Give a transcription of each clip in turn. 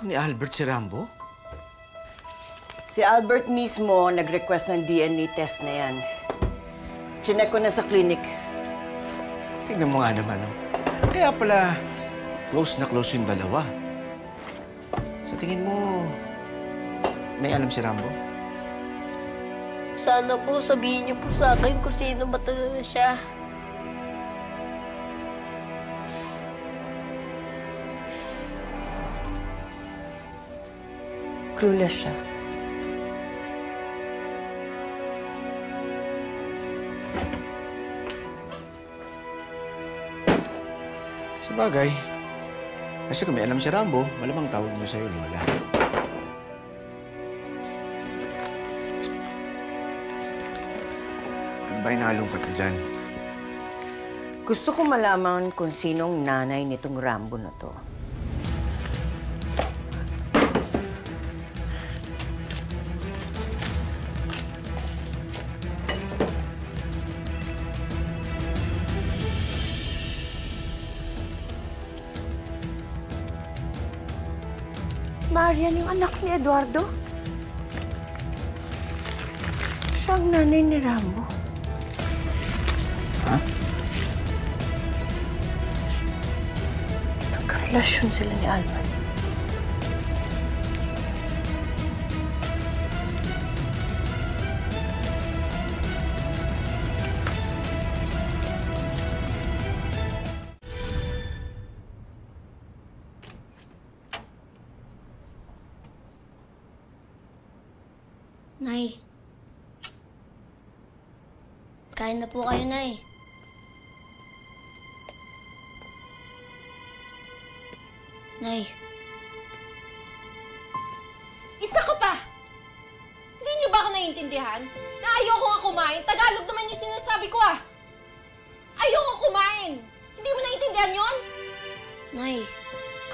ni Albert si Rambo? Si Albert mismo nag-request ng DNA test na yan. Chinek ko na sa clinic. Tingnan mo nga naman, no? Kaya pala, close na close yung dalawa. Sa tingin mo, may alam si Rambo? Sana po sabihin niyo po sa akin kung sino ba talaga siya. Clueless siya. Sabagay. Kasi kung may alam si Rambo, malamang tawag mo sa'yo, Lola. Ano ba inaalungkot ka dyan? Gusto ko malaman kung sinong nanay nitong Rambo na to. Marian, yung anak ni Eduardo. Siya ang nanay ni Rambo. Ha? Nagkarelasyon sila ni Albert. Nay. Kain na po kayo, Nay. Nay. Isa ka pa! Hindi niyo ba ako naiintindihan? Na ayoko nga kumain. Tagalog naman yung sinasabi ko ah. Ayoko kumain. Hindi mo naiintindihan yon? Nay,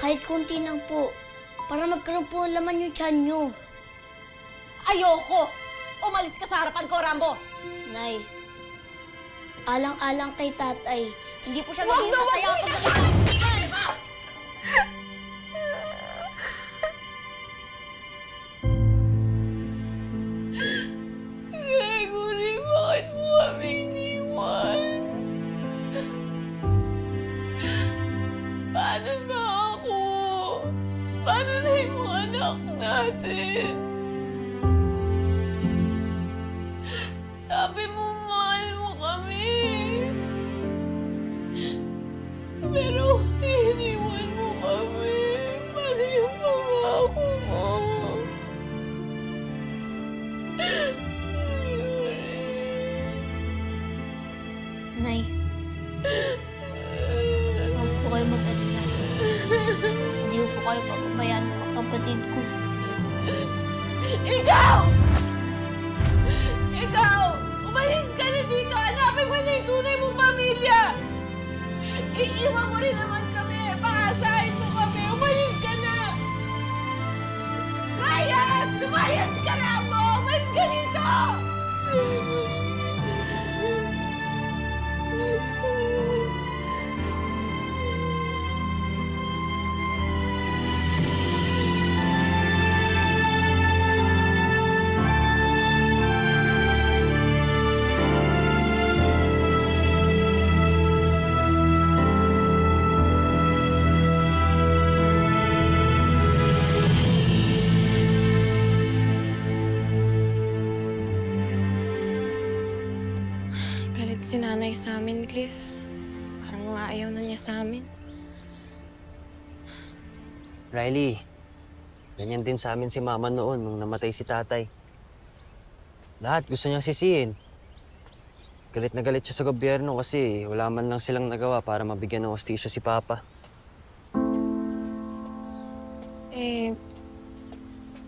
kahit konti lang po. Para magkaroon po ng laman yung tiyan nyo. Ayoko! Umalis ka sa harapan ko, Rambo! Nay, alang-alang kay tatay. Hindi po siya Wag magiging na, wag masaya mo kapag pinapakita! Gregory, bakit mo kami iniwan? Paano na ako? Paano na yung mga anak natin? Sabi mo, mahal mo kami. Pero iniwan mo kami. Paano yung pangako mo? Nay, huwag po kayo mag-alala. Hindi po kayo papabayaan ng mga kapatid ko. Ikaw! Ikaw! Umalis ka na dito! Hanapin mo na yung tunay mong pamilya! Iiwan mo rin naman kami! Paasahin mo kami! Umalis ka na! Mayas! Lumayas ka na mo! Umalis ka dito! Galit si nanay sa amin, Cliff. Parang ayaw na niya sa amin. Riley, ganyan din sa amin si Mama noon nung namatay si tatay. Lahat gusto niyang sisihin. Galit na galit siya sa gobyerno kasi wala man lang silang nagawa para mabigyan ng hostisyo si Papa. Eh,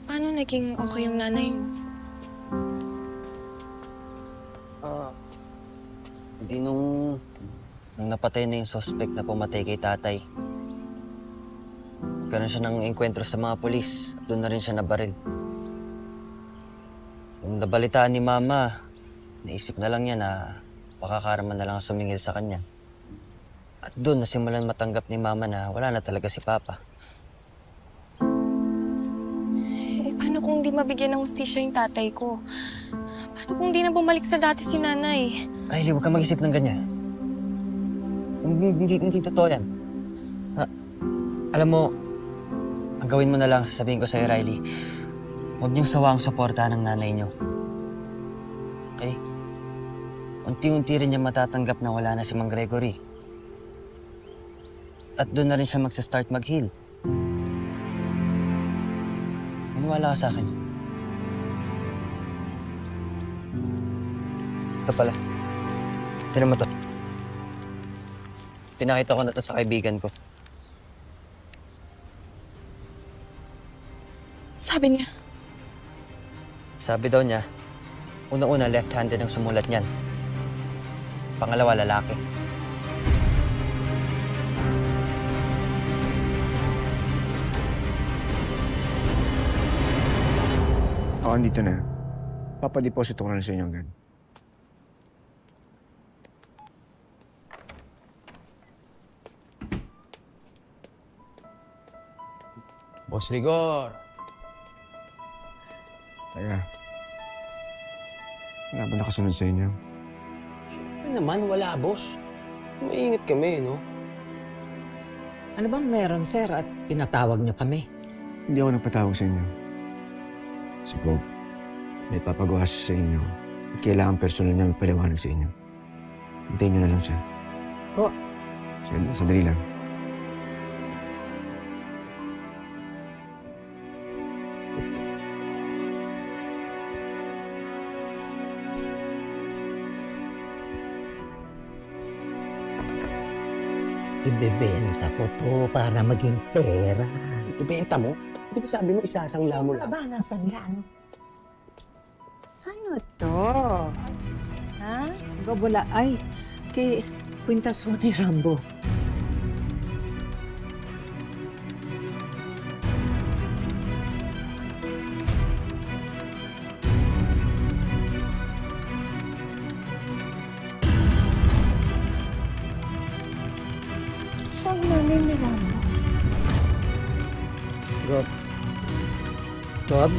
paano naging okay yung nanay mo? Hindi nung napatay na yung suspect na pumatay kay tatay. Karoon siya ng enkwentro sa mga polis. Doon na rin siya nabaril. Nung nabalitaan ni Mama, naisip na lang niya na pakakaraman na lang sumingil sa kanya. At doon nasimulan matanggap ni Mama na wala na talaga si Papa. hindi mabigyan ng hustisya yung tatay ko? Paano kung di na bumalik sa dati si nanay? Riley, huwag kang mag-isip ng ganyan. Hindi totoo yan. Alam mo, ang gawin mo na lang, sasabihin ko sa'yo, Riley, huwag niyong sawang suporta ng nanay niyo. Okay? Unti-unti rin niya matatanggap na wala na si Mang Gregory. At doon na rin siya magsa-start mag-heal. Maniwala ka sa akin. Ito pala. Tinan mo to. Pinakita ko na to sa kaibigan ko. Sabi niya, Sabi daw niya, una-una left-handed ang sumulat niyan. Pangalawa, lalaki. Ako, andito na. Papadeposito ko na sa inyo agad. Boss Rigor! Teka. Wala ba nakasunod sa inyo? Ano naman, wala, boss. Maingat kami, no? Ano bang meron, sir, at pinatawag niyo kami? Hindi ako nagpatawag sa inyo. Si Gob, may papagawa siya sa inyo at kailangan personal niya magpaliwanag sa inyo. Hintayin niyo na lang siya. Oh. Sige, sandali lang. Ibebenta ko to para maging pera. Ibenta mo? Di ba sabi mo isasangla mo lang? Aba, nasan yan? Ano to? Ha? Gabula, ay, kay Quintas ni Rambo. Saan nanay ni Rambo? Gob,